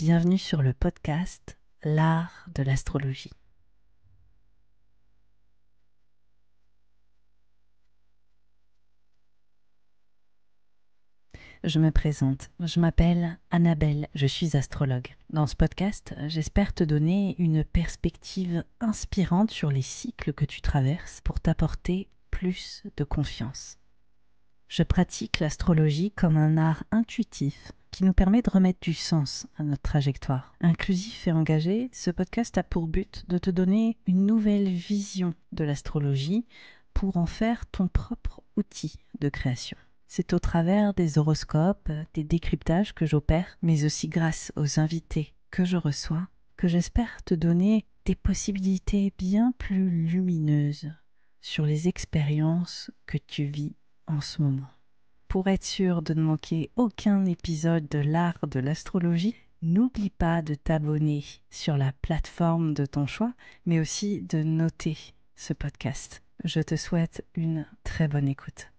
Bienvenue sur le podcast L'art de l'astrologie. Je me présente, je m'appelle Annabelle, je suis astrologue. Dans ce podcast, j'espère te donner une perspective inspirante sur les cycles que tu traverses pour t'apporter plus de confiance. Je pratique l'astrologie comme un art intuitif qui nous permet de remettre du sens à notre trajectoire. Inclusif et engagé, ce podcast a pour but de te donner une nouvelle vision de l'astrologie pour en faire ton propre outil de création. C'est au travers des horoscopes, des décryptages que j'opère, mais aussi grâce aux invités que je reçois, que j'espère te donner des possibilités bien plus lumineuses sur les expériences que tu vis en ce moment. Pour être sûr de ne manquer aucun épisode de l'art de l'astrologie, n'oublie pas de t'abonner sur la plateforme de ton choix, mais aussi de noter ce podcast. Je te souhaite une très bonne écoute.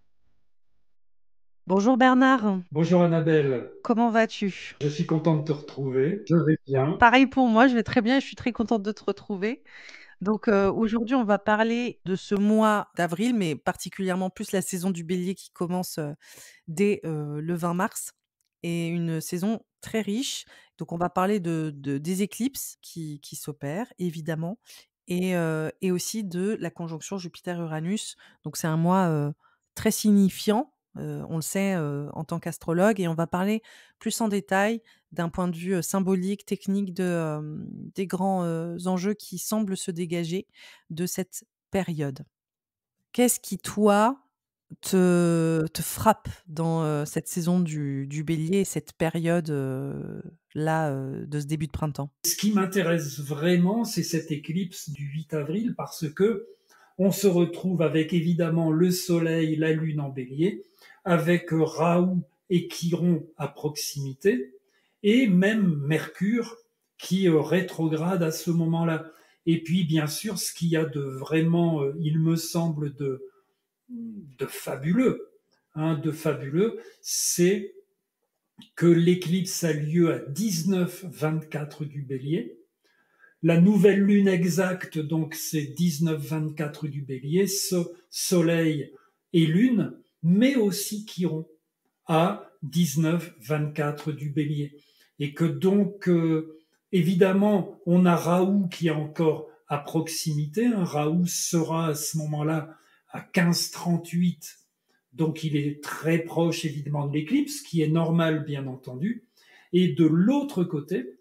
Bonjour Bernard, Bonjour Annabelle, comment vas-tu? je suis content de te retrouver, je vais bien. Pareil pour moi, je vais très bien et je suis très contente de te retrouver. Donc aujourd'hui, on va parler de ce mois d'avril, mais particulièrement plus la saison du bélier qui commence dès le 20 mars et une saison très riche. Donc on va parler des éclipses qui s'opèrent évidemment et aussi de la conjonction Jupiter-Uranus. Donc c'est un mois très signifiant, on le sait en tant qu'astrologue, et on va parler plus en détail d'un point de vue symbolique, technique des grands enjeux qui semblent se dégager de cette période. Qu'est-ce qui, toi, te frappe dans cette saison du bélier et cette période là de ce début de printemps? Ce qui m'intéresse vraiment, c'est cette éclipse du 8 avril parce que on se retrouve avec évidemment le soleil, la lune en bélier, avec Raoult et Chiron à proximité, et même Mercure qui rétrograde à ce moment-là. Et puis bien sûr, ce qu'il y a de vraiment, il me semble, de fabuleux, c'est que l'éclipse a lieu à 19-24 du bélier. La nouvelle lune exacte, donc, c'est 19-24 du bélier, soleil et lune, mais aussi Chiron à 19-24 du bélier. Et que donc, évidemment, on a Raoult qui est encore à proximité. Raoult sera à ce moment-là à 15-38, donc il est très proche évidemment de l'éclipse, qui est normal bien entendu. Et de l'autre côté,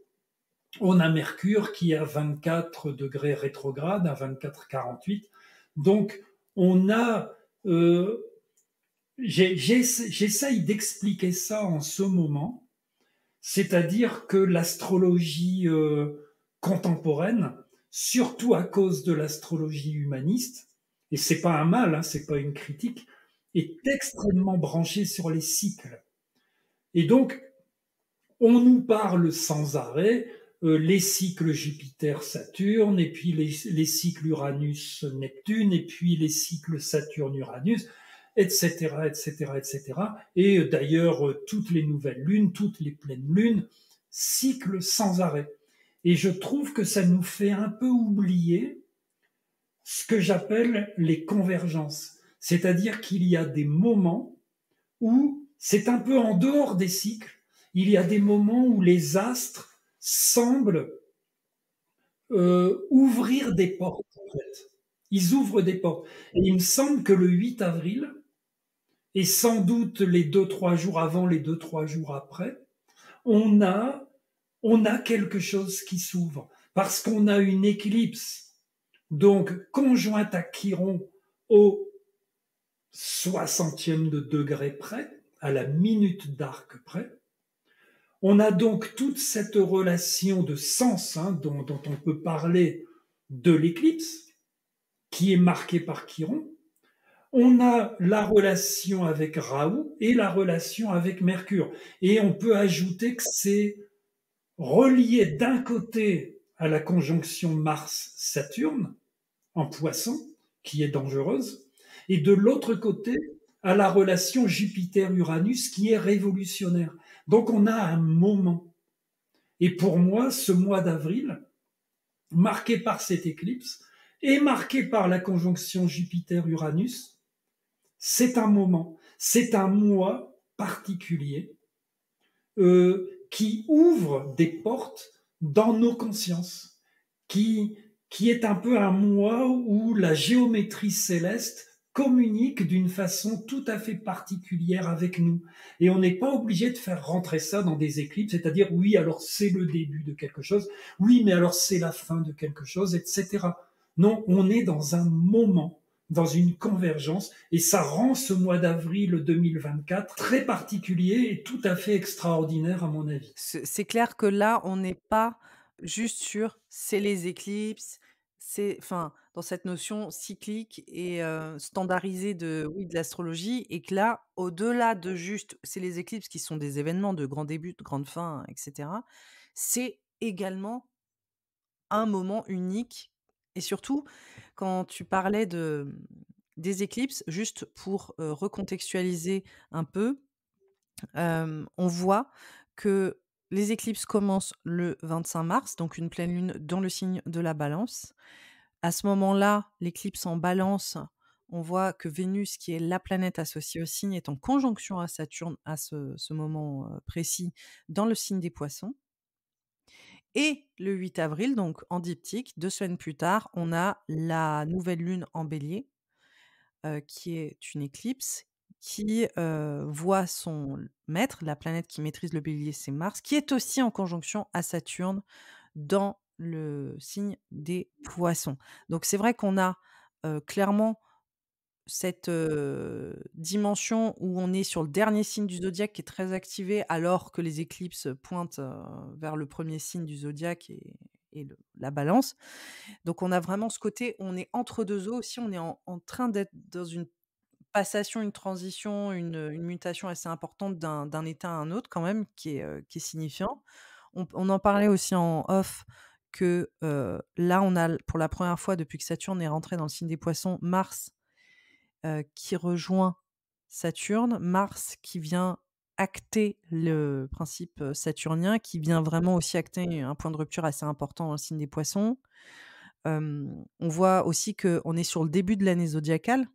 on a Mercure qui est à 24 degrés rétrograde, à 24-48. Donc on a... j'essaye d'expliquer ça en ce moment, c'est-à-dire que l'astrologie contemporaine, surtout à cause de l'astrologie humaniste, et c'est pas un mal, hein, c'est pas une critique, est extrêmement branchée sur les cycles. Et donc, on nous parle sans arrêt les cycles Jupiter-Saturne, et puis les cycles Uranus-Neptune, et puis les cycles Saturne-Uranus, etc., etc., etc. Et d'ailleurs, toutes les nouvelles lunes, toutes les pleines lunes, cycles sans arrêt. Et je trouve que ça nous fait un peu oublier ce que j'appelle les convergences. C'est-à-dire qu'il y a des moments où c'est un peu en dehors des cycles, il y a des moments où les astres semblent ouvrir des portes, en fait. Ils ouvrent des portes. Et il me semble que le 8 avril, et sans doute les 2-3 jours avant, les 2-3 jours après, on a, on a quelque chose qui s'ouvre. Parce qu'on a une éclipse, donc conjointe à Chiron au 60e de degré près, à la minute d'arc près. On a donc toute cette relation de sens dont on peut parler de l'éclipse, qui est marquée par Chiron. On a la relation avec Raoult et la relation avec Mercure. Et on peut ajouter que c'est relié d'un côté à la conjonction Mars-Saturne en Poisson, qui est dangereuse, et de l'autre côté à la relation Jupiter-Uranus, qui est révolutionnaire. Donc on a un moment. Et pour moi, ce mois d'avril, marqué par cette éclipse et marqué par la conjonction Jupiter-Uranus, c'est un moment, c'est un mois particulier qui ouvre des portes dans nos consciences, qui, qui est un peu un mois où la géométrie céleste communique d'une façon tout à fait particulière avec nous. Et on n'est pas obligé de faire rentrer ça dans des éclipses, c'est-à-dire oui, alors c'est le début de quelque chose, oui, mais alors c'est la fin de quelque chose, etc. Non, on est dans un moment, dans une convergence, et ça rend ce mois d'avril 2024 très particulier et tout à fait extraordinaire à mon avis. C'est clair que là, on n'est pas juste sur c'est les éclipses, c'est enfin, dans cette notion cyclique et standardisée de oui, de l'astrologie et que là, au-delà de juste c'est les éclipses qui sont des événements de grand début, de grande fin et cetera, c'est également un moment unique et surtout quand tu parlais des éclipses, juste pour, recontextualiser un peu, on voit que les éclipses commencent le 25 mars, donc une pleine lune dans le signe de la Balance. À ce moment-là, l'éclipse en Balance, on voit que Vénus, qui est la planète associée au signe, est en conjonction à Saturne à ce moment, précis dans le signe des Poissons et le 8 avril, donc en diptyque, 2 semaines plus tard, on a la nouvelle lune en Bélier qui est une éclipse qui, voit son maître, la planète qui maîtrise le Bélier, c'est Mars, qui est aussi en conjonction à Saturne dans le signe des Poissons. Donc c'est vrai qu'on a, clairement cette, dimension où on est sur le dernier signe du zodiaque qui est très activé, alors que les éclipses pointent, vers le premier signe du zodiaque et la Balance. Donc on a vraiment ce côté, on est entre 2 eaux aussi, on est en train d'être dans une passation, une transition, une mutation assez importante d'un état à un autre quand même qui est signifiant. On en parlait aussi en off que, là on a pour la première fois depuis que Saturne est rentré dans le signe des Poissons, Mars, qui rejoint Saturne. Mars qui vient acter le principe, saturnien, qui vient vraiment aussi acter un point de rupture assez important dans le signe des Poissons. On voit aussi qu'on est sur le début de l'année zodiacale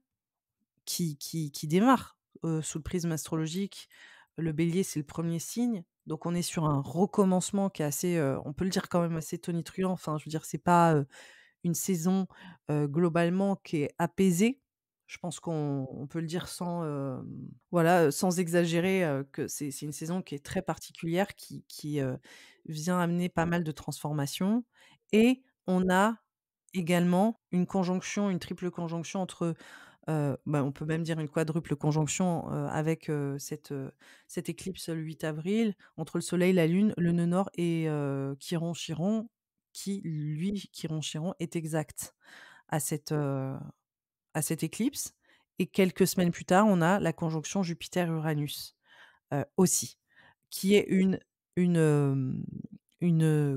qui démarre, sous le prisme astrologique. Le Bélier, c'est le premier signe, donc on est sur un recommencement qui est assez, on peut le dire quand même assez tonitruant. Enfin, je veux dire, c'est pas, une saison, globalement qui est apaisée. Je pense qu'on peut le dire sans, voilà, sans exagérer, que c'est une saison qui est très particulière, qui vient amener pas mal de transformations et on a également une conjonction, une triple conjonction entre, bah, on peut même dire une quadruple conjonction, avec, cette éclipse le 8 avril, entre le soleil, la lune, le nœud nord et Chiron qui lui, Chiron est exact à à cette éclipse et quelques semaines plus tard, on a la conjonction Jupiter-Uranus, aussi, qui est une, hem,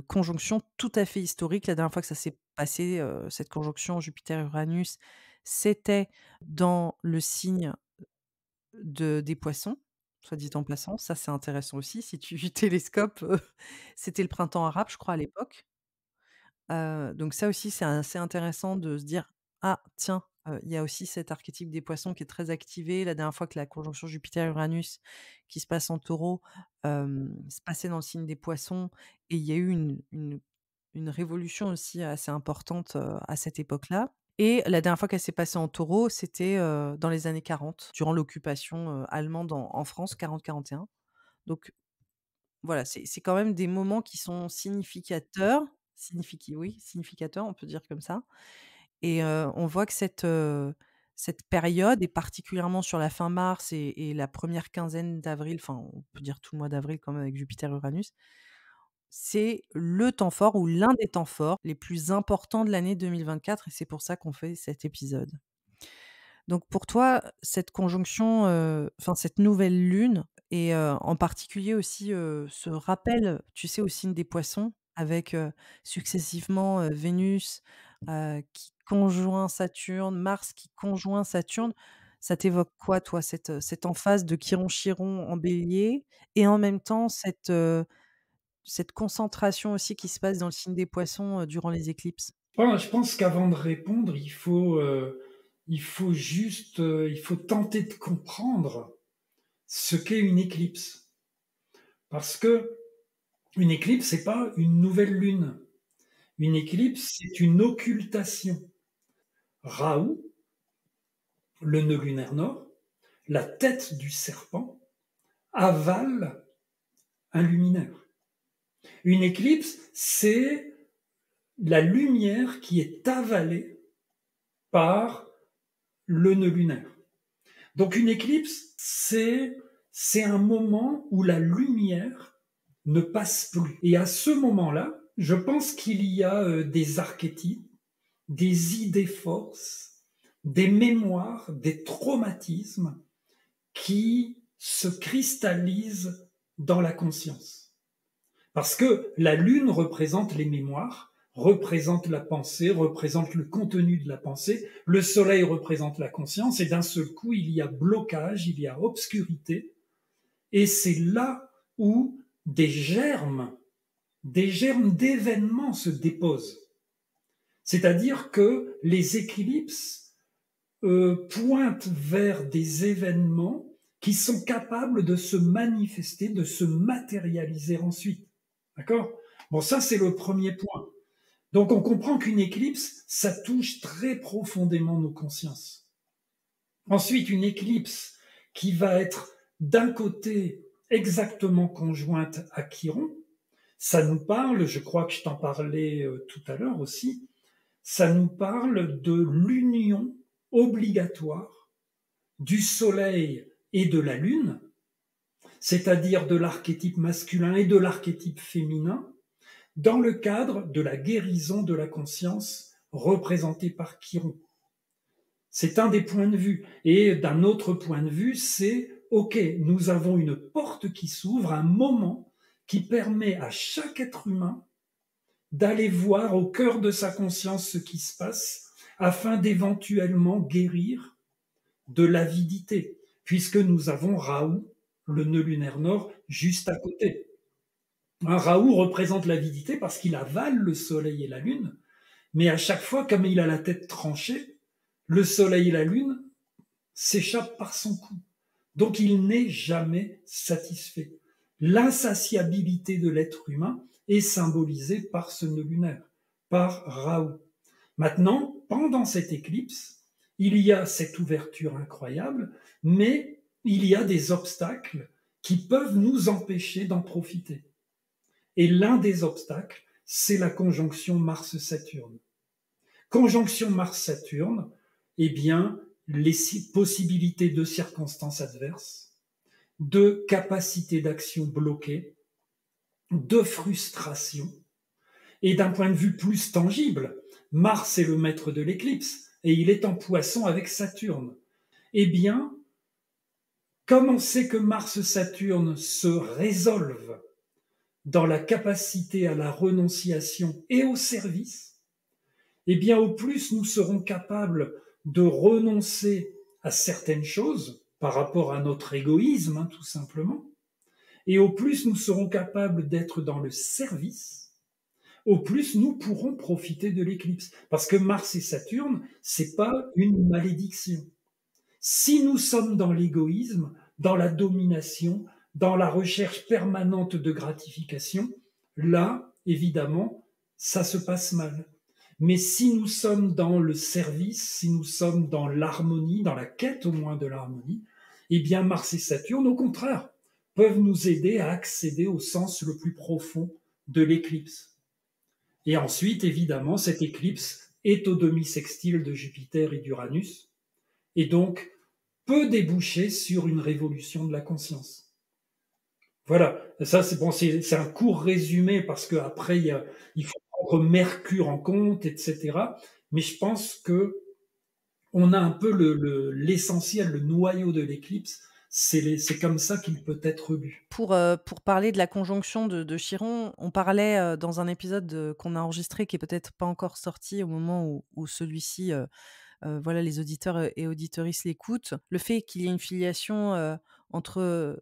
conjonction tout à fait historique. La dernière fois que ça s'est passé, cette conjonction Jupiter-Uranus, c'était dans le signe des Poissons, soit dit en passant. Ça, c'est intéressant aussi si tu télescopes, c'était le printemps arabe, je crois, à l'époque. Donc ça aussi, c'est assez intéressant de se dire: «Ah tiens, il y a aussi cet archétype des Poissons qui est très activé». La dernière fois que la conjonction Jupiter-Uranus qui se passe en Taureau, se passait dans le signe des Poissons et il y a eu une révolution aussi assez importante, à cette époque-là et la dernière fois qu'elle s'est passée en Taureau, c'était, dans les années 40, durant l'occupation, allemande en France, 40-41. Donc voilà, c'est quand même des moments qui sont significateurs, significateurs, on peut dire comme ça et on voit que cette période et particulièrement sur la fin mars et la première quinzaine d'avril, enfin, on peut dire tout le mois d'avril quand même avec Jupiter-Uranus, c'est le temps fort ou l'un des temps forts les plus importants de l'année 2024 et c'est pour ça qu'on fait cet épisode. Donc pour toi, cette conjonction, enfin cette nouvelle lune et en particulier aussi, ce rappel, tu sais, au signe des Poissons avec, successivement, Vénus, qui conjoint Saturne, Mars qui conjoint Saturne, ça t'évoque quoi toi cette emphase de Chiron en Bélier et en même temps cette concentration aussi qui se passe dans le signe des Poissons, durant les éclipses? Je pense qu'avant de répondre, il faut tenter de comprendre ce qu'est une éclipse. Parce que une éclipse, c'est pas une nouvelle lune. Une éclipse, c'est une occultation. Raoult, le nœud lunaire nord, la tête du serpent, avale un luminaire. Une éclipse, c'est la lumière qui est avalée par le nœud lunaire. Donc une éclipse, c'est un moment où la lumière ne passe plus. Et à ce moment-là, je pense qu'il y a des archétypes, des idées forces, des mémoires, des traumatismes qui se cristallisent dans la conscience. Parce que la lune représente les mémoires, représente la pensée, représente le contenu de la pensée, le soleil représente la conscience, et d'un seul coup, il y a blocage, il y a obscurité, et c'est là où des germes d'événements se déposent. C'est-à-dire que les éclipses pointent vers des événements qui sont capables de se manifester, de se matérialiser ensuite. D'accord? Bon, ça, c'est le premier point. Donc, on comprend qu'une éclipse, ça touche très profondément nos consciences. Ensuite, une éclipse qui va être d'un côté exactement conjointe à Chiron, ça nous parle, je crois que je t'en parlais tout à l'heure aussi, ça nous parle de l'union obligatoire du Soleil et de la Lune, c'est-à-dire de l'archétype masculin et de l'archétype féminin, dans le cadre de la guérison de la conscience représentée par Chiron. C'est un des points de vue. Et d'un autre point de vue, c'est, OK, nous avons une porte qui s'ouvre, un moment qui permet à chaque être humain d'aller voir au cœur de sa conscience ce qui se passe, afin d'éventuellement guérir de l'avidité, puisque nous avons Raoult, le nœud lunaire nord, juste à côté. Raoult représente l'avidité parce qu'il avale le soleil et la lune, mais à chaque fois, comme il a la tête tranchée, le soleil et la lune s'échappent par son cou. Donc il n'est jamais satisfait. L'insatiabilité de l'être humain est symbolisée par ce nœud lunaire, par Raoult. Maintenant, pendant cette éclipse, il y a cette ouverture incroyable, mais il y a des obstacles qui peuvent nous empêcher d'en profiter. Et l'un des obstacles, c'est la conjonction Mars-Saturne. Conjonction Mars-Saturne, eh bien, les possibilités de circonstances adverses, de capacités d'action bloquées, de frustration, et d'un point de vue plus tangible, Mars est le maître de l'éclipse, et il est en Poisson avec Saturne. Eh bien, comme on sait que Mars-Saturne se résolvent dans la capacité à la renonciation et au service, eh bien, au plus nous serons capables de renoncer à certaines choses par rapport à notre égoïsme, hein, tout simplement, et au plus nous serons capables d'être dans le service, au plus nous pourrons profiter de l'éclipse. Parce que Mars et Saturne, c'est pas une malédiction. Si nous sommes dans l'égoïsme, dans la domination, dans la recherche permanente de gratification, là, évidemment, ça se passe mal. Mais si nous sommes dans le service, si nous sommes dans l'harmonie, dans la quête au moins de l'harmonie, eh bien Mars et Saturne, au contraire, peuvent nous aider à accéder au sens le plus profond de l'éclipse. Et ensuite, évidemment, cette éclipse est au demi-sextile de Jupiter et d'Uranus, et donc peut déboucher sur une révolution de la conscience. Voilà, ça c'est bon, c'est un court résumé parce qu'après il faut prendre Mercure en compte, etc. Mais je pense que on a un peu l'essentiel, le noyau de l'éclipse. C'est comme ça qu'il peut être lu. Pour parler de la conjonction de Chiron, on parlait, dans un épisode, qu'on a enregistré qui est peut-être pas encore sorti au moment où celui-ci, voilà, les auditeurs, et auditorices l'écoutent. Le fait qu'il y ait une filiation, entre,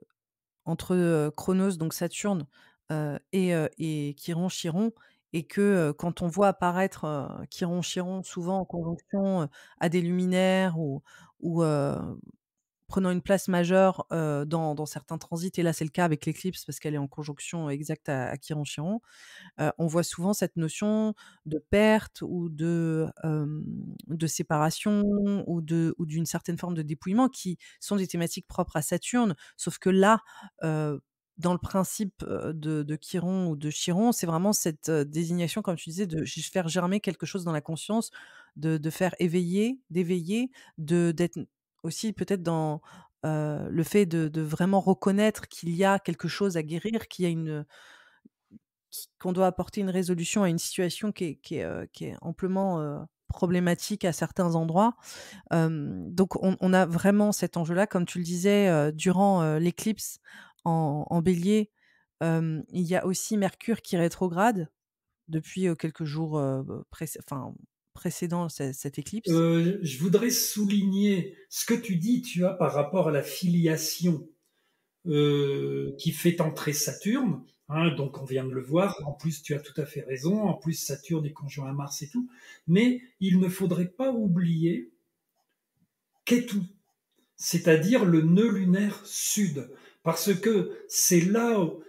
Chronos, donc Saturne, et Chiron, et que, quand on voit apparaître, Chiron, souvent en conjonction, à des luminaires ou prenant une place majeure, dans certains transits, et là, c'est le cas avec l'éclipse parce qu'elle est en conjonction exacte à Chiron, on voit souvent cette notion de perte ou de séparation ou d'une certaine forme de dépouillement qui sont des thématiques propres à Saturne. Sauf que là, heu, dans le principe, de Chiron ou de Chiron, c'est vraiment cette, désignation, comme tu disais, de faire germer quelque chose dans la conscience, de faire éveiller, d'éveiller, d'être aussi peut-être dans, le fait de vraiment reconnaître qu'il y a quelque chose à guérir, qu'il y a qu'on doit apporter une résolution à une situation qui est amplement, problématique à certains endroits. Donc on a vraiment cet enjeu-là, comme tu le disais, durant, l'éclipse en Bélier, il y a aussi Mercure qui rétrograde depuis, quelques jours, précédant cette éclipse. Je voudrais souligner ce que tu dis, tu as par rapport à la filiation qui fait entrer Saturne. Hein, donc on vient de le voir. En plus, tu as tout à fait raison. En plus, Saturne est conjoint à Mars et tout. Mais il ne faudrait pas oublier Ketu, c'est-à-dire le nœud lunaire sud, parce que c'est là où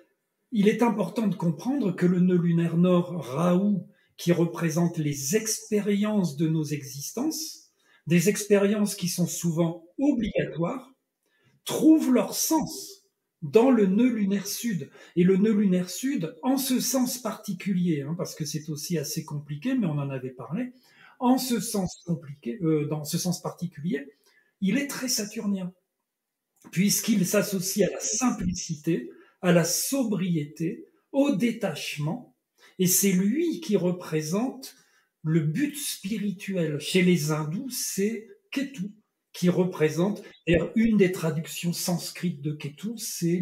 il est important de comprendre que le nœud lunaire nord, Rahu, qui représente les expériences de nos existences, des expériences qui sont souvent obligatoires, trouvent leur sens dans le nœud lunaire sud. Et le nœud lunaire sud, en ce sens particulier, hein, parce que c'est aussi assez compliqué, mais on en avait parlé, en ce sens compliqué, dans ce sens particulier, il est très saturnien, puisqu'il s'associe à la simplicité, à la sobriété, au détachement, et c'est lui qui représente le but spirituel. Chez les hindous, c'est Ketu qui représente, d'ailleurs, une des traductions sanskrites de Ketu, c'est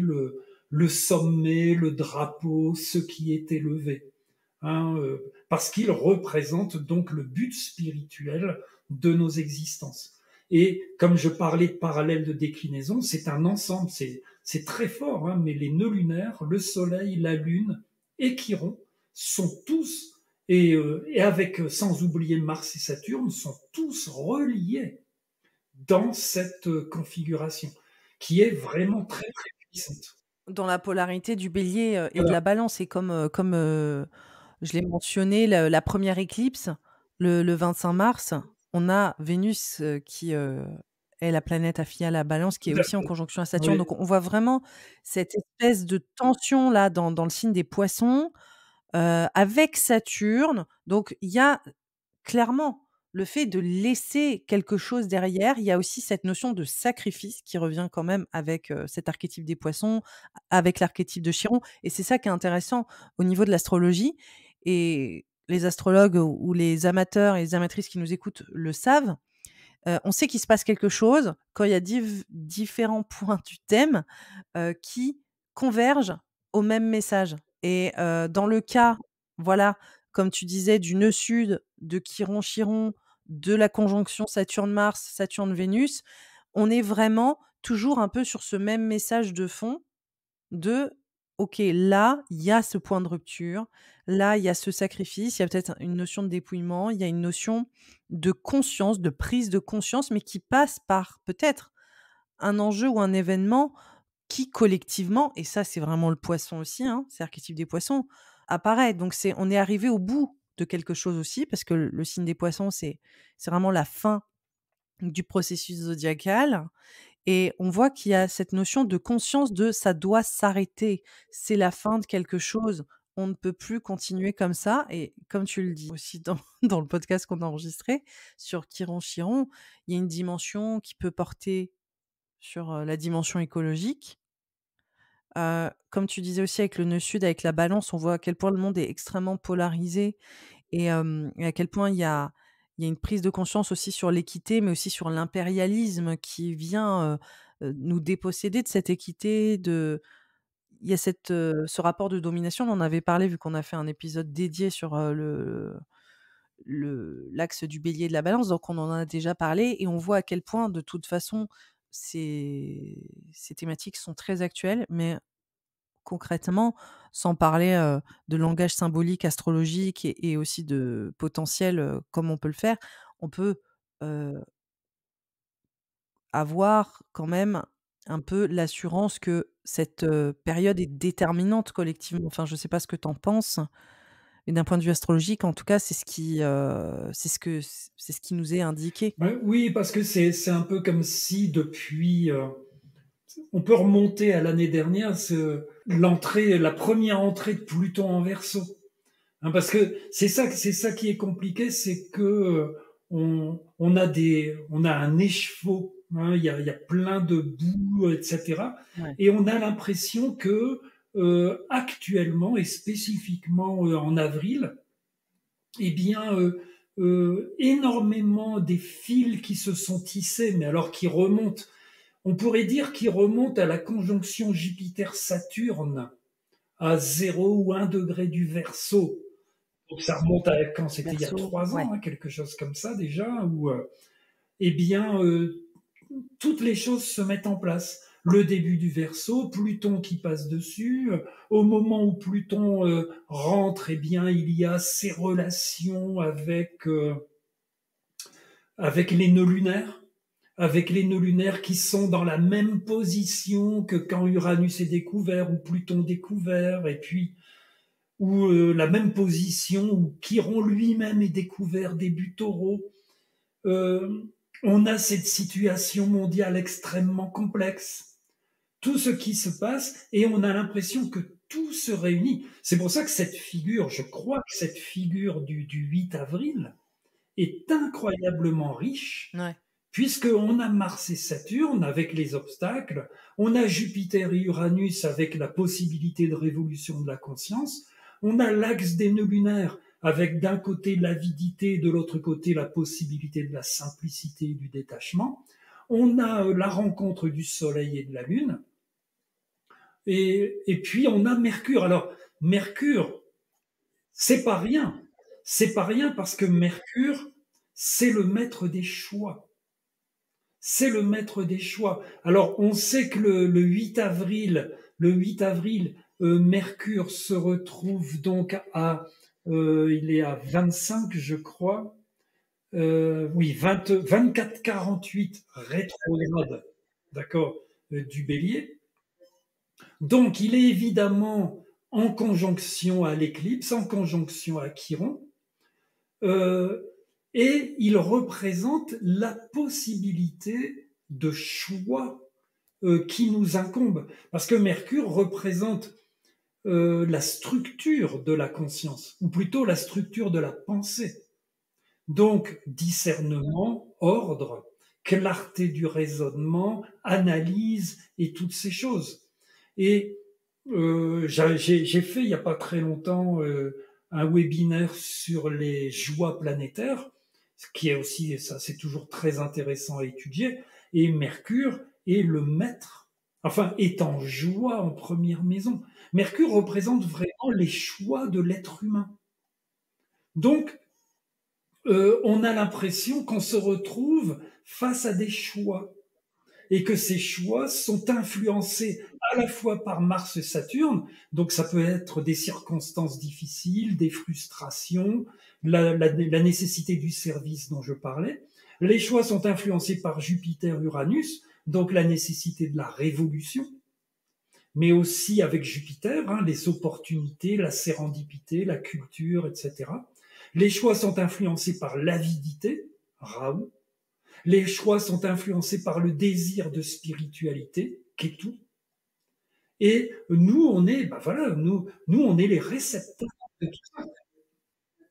le sommet, le drapeau, ce qui est élevé. Hein, parce qu'il représente donc le but spirituel de nos existences. Et comme je parlais de parallèle de déclinaison, c'est un ensemble, c'est très fort, hein, mais les nœuds lunaires, le Soleil, la Lune et Chiron sont tous, et avec, sans oublier Mars et Saturne, sont tous reliés dans cette configuration, qui est vraiment très, très puissante. Dans la polarité du Bélier, et de Voilà, la Balance, et comme, je l'ai mentionné, la 1re éclipse, le 25 mars, on a Vénus, qui, est la planète affiliée à la Balance, qui tout est à aussi en fait. conjonction à Saturne. Oui, Donc on voit vraiment cette espèce de tension-là dans le signe des Poissons, avec Saturne. Donc il y a clairement le fait de laisser quelque chose derrière. Il y a aussi cette notion de sacrifice qui revient quand même avec, cet archétype des Poissons, avec l'archétype de Chiron, et c'est ça qui est intéressant au niveau de l'astrologie, et les astrologues ou les amateurs et les amatrices qui nous écoutent le savent. On sait qu'il se passe quelque chose quand il y a différents points du thème, qui convergent au même message, et dans le cas, voilà, comme tu disais, du nœud sud, de Chiron, de la conjonction Saturne-Mars, Saturne-Vénus, on est vraiment toujours un peu sur ce même message de fond de: «OK, là, il y a ce point de rupture, là, il y a ce sacrifice, il y a peut-être une notion de dépouillement, il y a une notion de conscience, de prise de conscience, mais qui passe par peut-être un enjeu ou un événement qui collectivement», et ça, c'est vraiment le Poisson aussi, hein, c'est l'archétype des Poissons, apparaît. Donc on est arrivé au bout de quelque chose aussi, parce que le signe des Poissons, c'est vraiment la fin du processus zodiacal, et on voit qu'il y a cette notion de conscience de «ça doit s'arrêter, c'est la fin de quelque chose, on ne peut plus continuer comme ça», et comme tu le dis aussi dans dans le podcast qu'on a enregistré sur Chiron, il y a une dimension qui peut porter sur, la dimension écologique. Comme tu disais aussi avec le nœud sud, avec la Balance, on voit à quel point le monde est extrêmement polarisé, et à quel point il y a une prise de conscience aussi sur l'équité, mais aussi sur l'impérialisme qui vient, nous déposséder de cette équité, il y a ce rapport de domination, on en avait parlé vu qu'on a fait un épisode dédié sur, l'axe du Bélier et de la Balance, donc on en a déjà parlé, et on voit à quel point de toute façon ces thématiques sont très actuelles, mais concrètement, sans parler, de langage symbolique, astrologique et aussi de potentiel, comme on peut le faire, on peut, heu, avoir quand même un peu l'assurance que cette, période est déterminante collectivement. Enfin, je sais pas ce que tu en penses, mais d'un point de vue astrologique, en tout cas, c'est ce qui nous est indiqué. Ouais, oui, parce que c'est un peu comme si depuis, on peut remonter à l'année dernière, la première entrée de Pluton en Verseau. Hein, parce que c'est ça qui est compliqué, c'est que on a un écheveau, hein, il y a plein de boue, etc. Ouais. Et on a l'impression que actuellement et spécifiquement en avril, eh bien, énormément des fils qui se sont tissés, mais alors qui remontent, on pourrait dire qu'ils remontent à la conjonction Jupiter-Saturne à 0 ou 1 degré du Verseau. Donc ça remonte à quand c'était il y a Verseau, 3 ans, ouais. hein, quelque chose comme ça déjà, où eh bien toutes les choses se mettent en place. Le début du Verseau, Pluton qui passe dessus. Au moment où Pluton rentre, eh bien il y a ses relations avec les nœuds lunaires, avec les nœuds lunaires qui sont dans la même position que quand Uranus est découvert ou Pluton découvert, et puis ou la même position où Chiron lui-même est découvert début Taureau. Euh, on a cette situation mondiale extrêmement complexe. Tout ce qui se passe et on a l'impression que tout se réunit. C'est pour ça que cette figure, je crois que cette figure du 8 avril est incroyablement riche, Ouais. puisqu'on a Mars et Saturne avec les obstacles, on a Jupiter et Uranus avec la possibilité de révolution de la conscience, on a l'axe des nœuds lunaires avec d'un côté l'avidité et de l'autre côté la possibilité de la simplicité et du détachement, on a la rencontre du Soleil et de la Lune, et puis on a Mercure. Alors, Mercure, c'est pas rien. C'est pas rien parce que Mercure, c'est le maître des choix. C'est le maître des choix. Alors, on sait que le 8 avril, Mercure se retrouve donc il est à 25, je crois. Oui, 24-48 rétrograde, d'accord, du Bélier. Donc, il est évidemment en conjonction à l'éclipse, en conjonction à Chiron, euh, et il représente la possibilité de choix qui nous incombe. Parce que Mercure représente la structure de la conscience, ou plutôt la structure de la pensée. Donc, discernement, ordre, clarté du raisonnement, analyse et toutes ces choses. Et j'ai fait il n'y a pas très longtemps un webinaire sur les joies planétaires, ce qui est aussi, ça c'est toujours très intéressant à étudier, et Mercure est le maître, enfin est en joie en première maison. Mercure représente vraiment les choix de l'être humain. Donc, on a l'impression qu'on se retrouve face à des choix et que ces choix sont influencés à la fois par Mars et Saturne, donc ça peut être des circonstances difficiles, des frustrations, la nécessité du service dont je parlais. Les choix sont influencés par Jupiter-Uranus, donc la nécessité de la révolution, mais aussi avec Jupiter, hein, les opportunités, la sérendipité, la culture, etc. Les choix sont influencés par l'avidité, Raoult. Les choix sont influencés par le désir de spiritualité, Ketu. Et nous, on est les réceptacles de tout ça.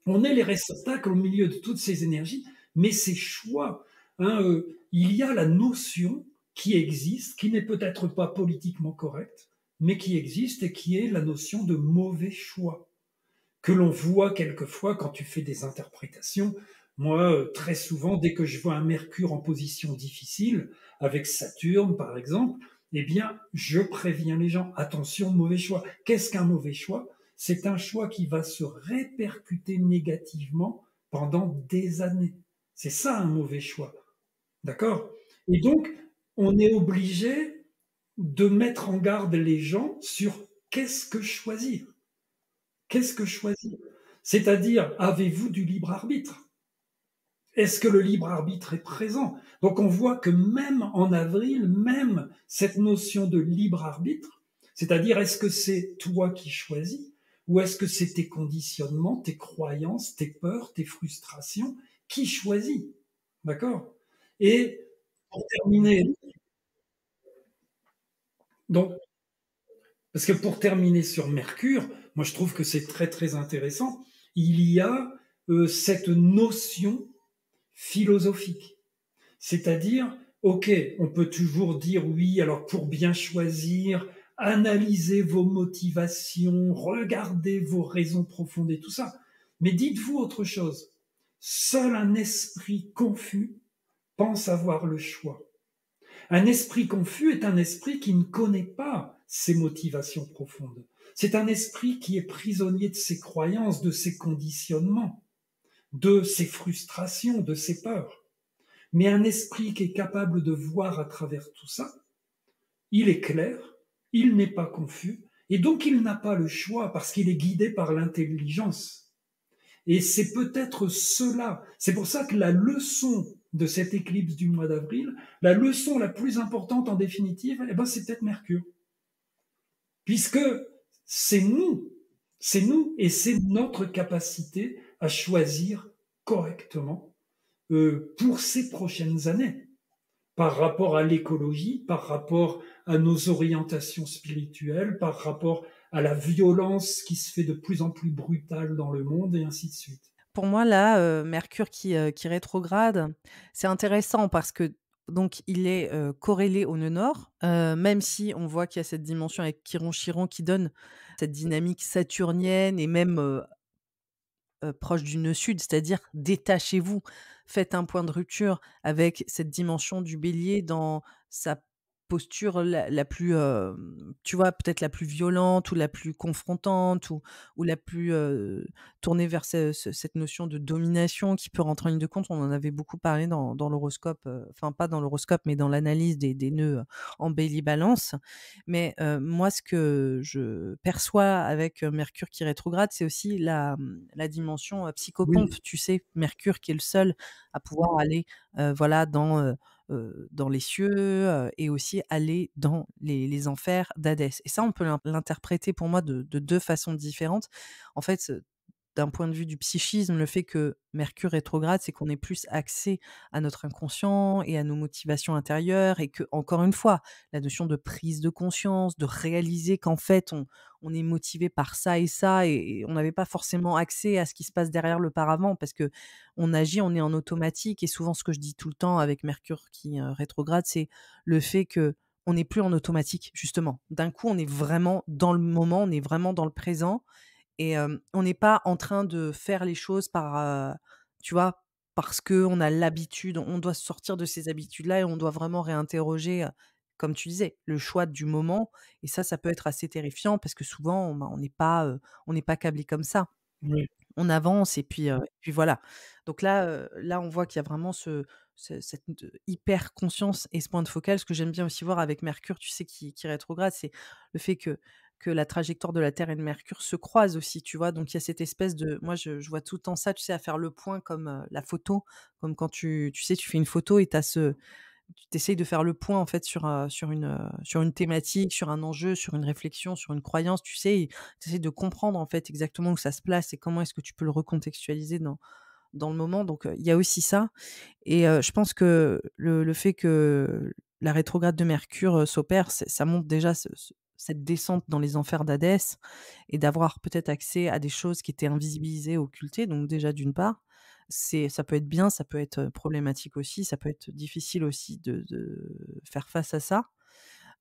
On est les réceptacles au milieu de toutes ces énergies, mais ces choix, hein, il y a la notion qui existe, qui n'est peut-être pas politiquement correcte, mais qui existe et qui est la notion de mauvais choix, que l'on voit quelquefois quand tu fais des interprétations. Moi, très souvent, dès que je vois un Mercure en position difficile, avec Saturne par exemple, eh bien, je préviens les gens, attention, mauvais choix. Qu'est-ce qu'un mauvais choix? C'est un choix qui va se répercuter négativement pendant des années. C'est ça un mauvais choix. D'accord? Et donc, on est obligé de mettre en garde les gens sur qu'est-ce que choisir? Qu'est-ce que choisir? C'est-à-dire, avez-vous du libre arbitre? Est-ce que le libre arbitre est présent? Donc on voit que même en avril, même cette notion de libre arbitre, c'est-à-dire est-ce que c'est toi qui choisis ou est-ce que c'est tes conditionnements, tes croyances, tes peurs, tes frustrations qui choisit? D'accord? Et pour terminer, donc, parce que pour terminer sur Mercure, moi je trouve que c'est très très intéressant, il y a cette notion philosophique. C'est-à-dire, OK, on peut toujours dire oui, alors pour bien choisir, analysez vos motivations, regardez vos raisons profondes et tout ça. Mais dites-vous autre chose. Seul un esprit confus pense avoir le choix. Un esprit confus est un esprit qui ne connaît pas ses motivations profondes. C'est un esprit qui est prisonnier de ses croyances, de ses conditionnements, de ses frustrations, de ses peurs. Mais un esprit qui est capable de voir à travers tout ça, il est clair, il n'est pas confus, et donc il n'a pas le choix parce qu'il est guidé par l'intelligence. Et c'est peut-être cela, c'est pour ça que la leçon de cette éclipse du mois d'avril, la leçon la plus importante en définitive, eh ben, c'est peut-être Mercure. Puisque c'est nous et c'est notre capacité à choisir correctement pour ces prochaines années, par rapport à l'écologie, par rapport à nos orientations spirituelles, par rapport à la violence qui se fait de plus en plus brutale dans le monde, et ainsi de suite. Pour moi, là, Mercure qui rétrograde, c'est intéressant parce que donc il est, corrélé au nœud nord, même si on voit qu'il y a cette dimension avec Chiron qui donne cette dynamique saturnienne et même, proche du nœud sud, c'est-à-dire détachez-vous, faites un point de rupture avec cette dimension du bélier dans sa posture la plus, tu vois, peut-être la plus violente ou la plus confrontante ou la plus, tournée vers cette notion de domination qui peut rentrer en ligne de compte. On en avait beaucoup parlé dans l'horoscope, enfin pas dans l'horoscope, mais dans l'analyse des nœuds, en Bélier-Balance. Mais, moi ce que je perçois avec, Mercure qui rétrograde, c'est aussi la dimension, psychopompe, Oui, tu sais? Mercure qui est le seul à pouvoir aller, voilà dans les cieux, et aussi aller dans les enfers d'Hadès et ça, on peut l'interpréter pour moi de 2 façons différentes. En fait, d'un point de vue du psychisme, le fait que Mercure rétrograde, c'est qu'on est plus axé à notre inconscient et à nos motivations intérieures et que, encore une fois, la notion de prise de conscience, de réaliser qu'en fait on est motivé par ça et ça et on n'avait pas forcément accès à ce qui se passe derrière le paravent parce que on agit, on est en automatique et souvent ce que je dis tout le temps avec Mercure qui, rétrograde, c'est le fait que on n'est plus en automatique justement. D'un coup, on est vraiment dans le moment, on est vraiment dans le présent et on n'est pas en train de faire les choses par, tu vois, parce qu'on a l'habitude. On doit sortir de ces habitudes-là et on doit vraiment réinterroger, comme tu disais, le choix du moment et ça peut être assez terrifiant parce que souvent, bah, on n'est pas câblé comme ça. oui, On avance et puis voilà. Donc là, on voit qu'il y a vraiment cette hyper conscience et ce point de focal. Ce que j'aime bien aussi voir avec Mercure, tu sais, qui rétrograde, c'est le fait que la trajectoire de la Terre et de Mercure se croisent aussi, tu vois? Donc il y a cette espèce de moi, je vois tout le temps ça, tu sais, à faire le point comme, la photo, comme quand tu sais, tu fais une photo et tu as ce tu essayes de faire le point, en fait, sur une thématique, sur un enjeu, sur une réflexion, sur une croyance, tu sais? Et tu essaies de comprendre, en fait, exactement où ça se place et comment est-ce que tu peux le recontextualiser dans le moment. Donc, il y a aussi ça et je pense que le fait que la rétrograde de Mercure, s'opère, ça montre déjà cette descente dans les enfers d'Hadès et d'avoir peut-être accès à des choses qui étaient invisibilisées, occultées, donc déjà d'une part. Ça peut être bien, ça peut être, problématique aussi, ça peut être difficile aussi de faire face à ça.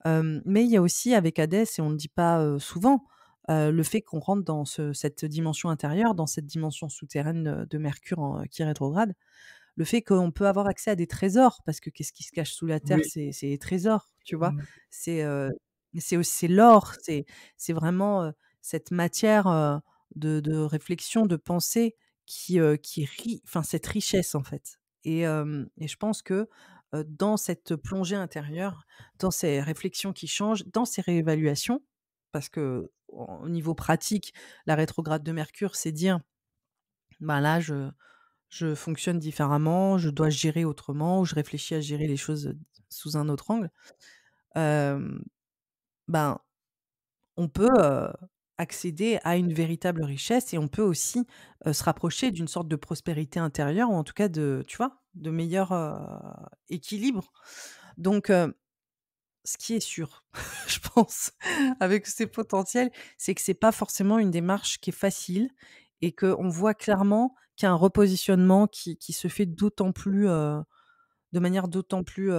Mais il y a aussi avec Hadès et on ne le dit pas, souvent, le fait qu'on rentre dans cette dimension intérieure, dans cette dimension souterraine, de Mercure qui rétrograde, le fait qu'on peut avoir accès à des trésors parce que qu'est-ce qui se cache sous la terre? oui, C'est les trésors, tu vois? mmh, C'est, c'est l'or, c'est vraiment, cette matière, de réflexion, de pensée qui rit enfin cette richesse en fait et je pense que, dans cette plongée intérieure, dans ces réflexions qui changent, dans ces réévaluations, parce qu'au au niveau pratique, la rétrograde de Mercure, c'est dire: «Ben, là, je fonctionne différemment, je dois gérer autrement ou je réfléchis à gérer les choses, sous un autre angle». Hem, ben, on peut, accéder à une véritable richesse et on peut aussi, se rapprocher d'une sorte de prospérité intérieure ou en tout cas de tu vois? De meilleur, équilibre. Donc, ce qui est sûr, je pense, avec ces potentiels, c'est que c'est pas forcément une démarche qui est facile et qu'on voit clairement qu'il y a un repositionnement qui se fait d'autant plus, de manière d'autant plus,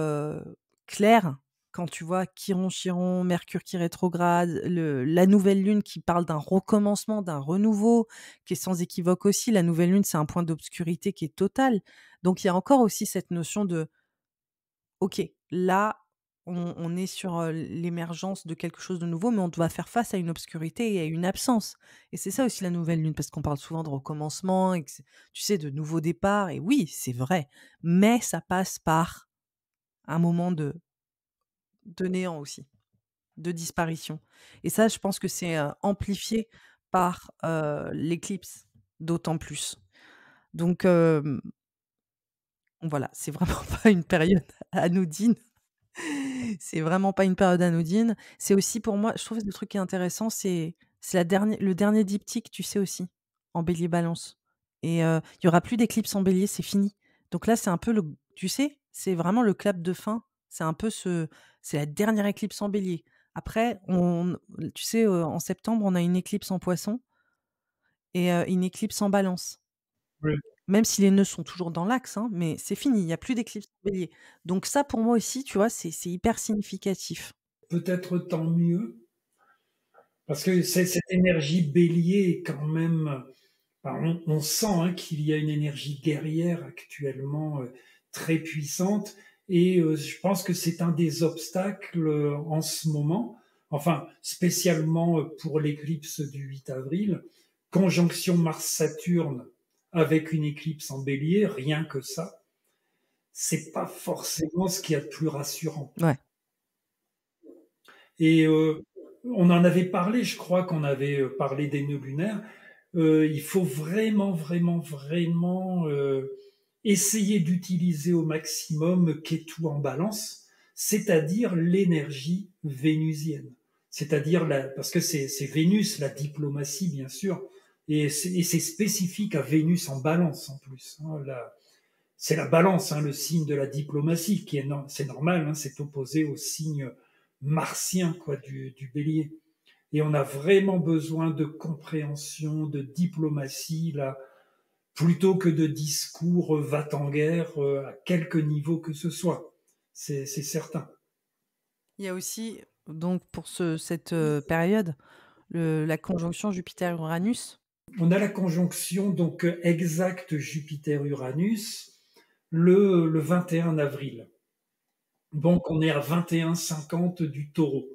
claire quand tu vois Chiron, Chiron, Mercure qui rétrograde, la nouvelle lune qui parle d'un recommencement, d'un renouveau, qui est sans équivoque aussi. La nouvelle lune, c'est un point d'obscurité qui est total. Donc il y a encore aussi cette notion de: «OK, là, on est sur, l'émergence de quelque chose de nouveau, mais on doit faire face à une obscurité et à une absence» et c'est ça aussi la nouvelle lune, parce qu'on parle souvent de recommencement et que c'est tu sais, de nouveaux départs et oui, c'est vrai, mais ça passe par un moment de néant aussi, de disparition et ça, je pense que c'est, amplifié par, l'éclipse, d'autant plus. Donc voilà, c'est vraiment pas une période anodine. C'est vraiment pas une période anodine. C'est aussi pour moi je trouve le truc qui est intéressant, c'est le dernier diptyque, tu sais aussi, en Bélier-Balance et il y aura plus d'éclipse en Bélier, c'est fini. Donc là, c'est un peu le tu sais, c'est vraiment le clap de fin. C'est un peu c'est la dernière éclipse en Bélier. Après, tu sais, en septembre, on a une éclipse en Poisson et une éclipse en Balance. Oui. Même si les nœuds sont toujours dans l'axe, hein, mais c'est fini, il y a plus d'éclipse en Bélier. Donc ça, pour moi aussi, tu vois, c'est hyper significatif. Peut-être tant mieux, parce que cette énergie bélier est quand même, on sent hein, qu'il y a une énergie guerrière actuellement très puissante et je pense que c'est un des obstacles en ce moment, enfin spécialement pour l'éclipse du 8 avril, conjonction Mars-Saturne avec une éclipse en bélier, rien que ça, c'est pas forcément ce qu'il y a de plus rassurant. Ouais. Et on en avait parlé, je crois qu'on avait parlé des nœuds lunaires. Il faut vraiment, vraiment, vraiment essayer d'utiliser au maximum Ketu en balance, c'est-à-dire l'énergie vénusienne. C'est-à-dire, parce que c'est Vénus, la diplomatie, bien sûr, et c'est spécifique à Vénus en balance en plus. Hein, c'est la balance, hein, le signe de la diplomatie, qui est c'est normal, hein, c'est opposé au signe martien quoi, du bélier. Et on a vraiment besoin de compréhension, de diplomatie, là, plutôt que de discours va-t-en-guerre à quelque niveau que ce soit. C'est certain. Il y a aussi donc pour cette, période, la conjonction Jupiter-Uranus. On a la conjonction donc exacte Jupiter-Uranus le 21 avril. Donc on est à 21,50 du taureau.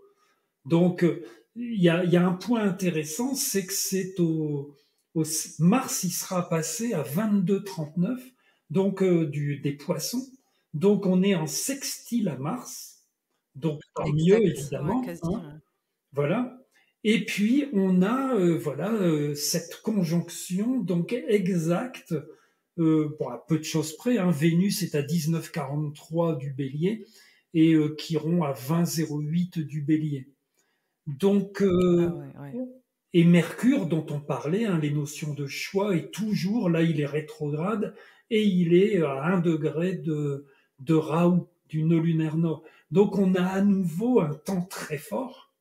Donc il y a un point intéressant, c'est que c'est au Mars, il sera passé à 22,39, donc des poissons. Donc on est en sextile à Mars, donc tant mieux Exact, ouais, évidemment, quasi, hein, ouais. voilà. Et puis on a voilà cette conjonction donc exacte, bon, à peu de choses près, hein, Vénus est à 19,43 du Bélier et Chiron à 20,08 du Bélier. Donc, Ah ouais, ouais. et Mercure, dont on parlait, hein, les notions de choix, est toujours, là, il est rétrograde, et il est à 1 degré de Raoult, du nœud lunaire nord. Donc, on a à nouveau un temps très fort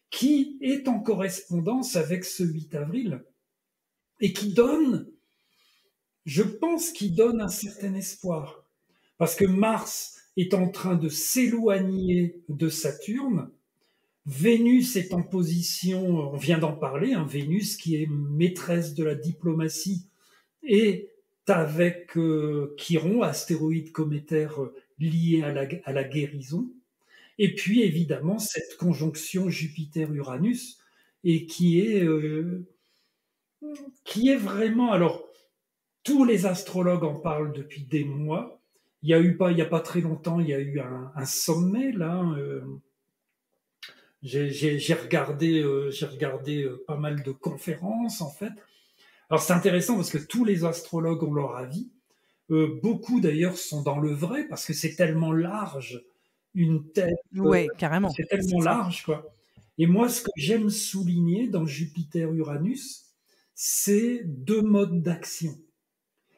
qui est en correspondance avec ce 8 avril et qui donne, je pense, qui donne un certain espoir. Parce que Mars est en train de s'éloigner de Saturne. Vénus est en position, on vient d'en parler, hein, Vénus qui est maîtresse de la diplomatie est avec Chiron, astéroïde cométaire lié à la guérison. Et puis évidemment cette conjonction Jupiter-Uranus et qui est vraiment, alors tous les astrologues en parlent depuis des mois. Il y a pas très longtemps, il y a eu un sommet là. J'ai regardé pas mal de conférences en fait. Alors c'est intéressant parce que tous les astrologues ont leur avis. Beaucoup d'ailleurs sont dans le vrai parce que c'est tellement large, une telle, Ouais, carrément, c'est c'est tellement ça. large quoi. Et moi, ce que j'aime souligner dans Jupiter-Uranus, c'est deux modes d'action.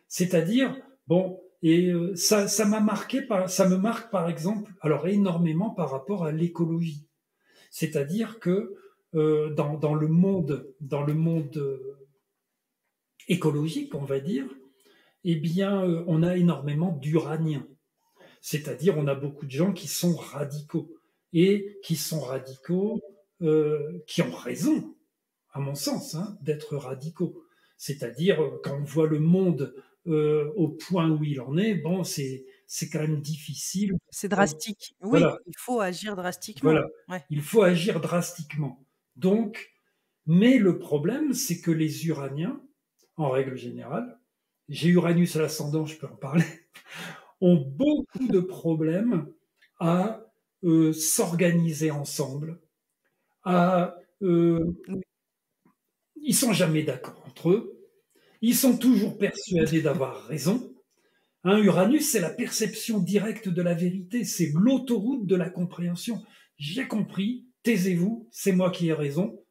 C'est-à-dire, bon, et ça m'a marqué, ça me marque par exemple, alors énormément par rapport à l'écologie. C'est-à-dire que dans le monde écologique, on va dire, eh bien, on a énormément d'uraniens. C'est-à-dire, on a beaucoup de gens qui sont radicaux et qui sont radicaux, qui ont raison, à mon sens, hein, d'être radicaux. C'est-à-dire, quand on voit le monde au point où il en est, bon, c'est quand même difficile. C'est drastique. Oui, Voilà, il faut agir voilà. drastiquement. Ouais. Il faut agir drastiquement. Donc, mais le problème, c'est que les Uraniens, en règle générale, j'ai Uranus à l'ascendant, je peux en parler, ont beaucoup de problèmes à s'organiser ensemble, à Oui, ils sont jamais d'accord entre eux, ils sont toujours persuadés d'avoir raison. Hein, Uranus, c'est la perception directe de la vérité, c'est l'autoroute de la compréhension. J'ai compris, taisez-vous, c'est moi qui ai raison,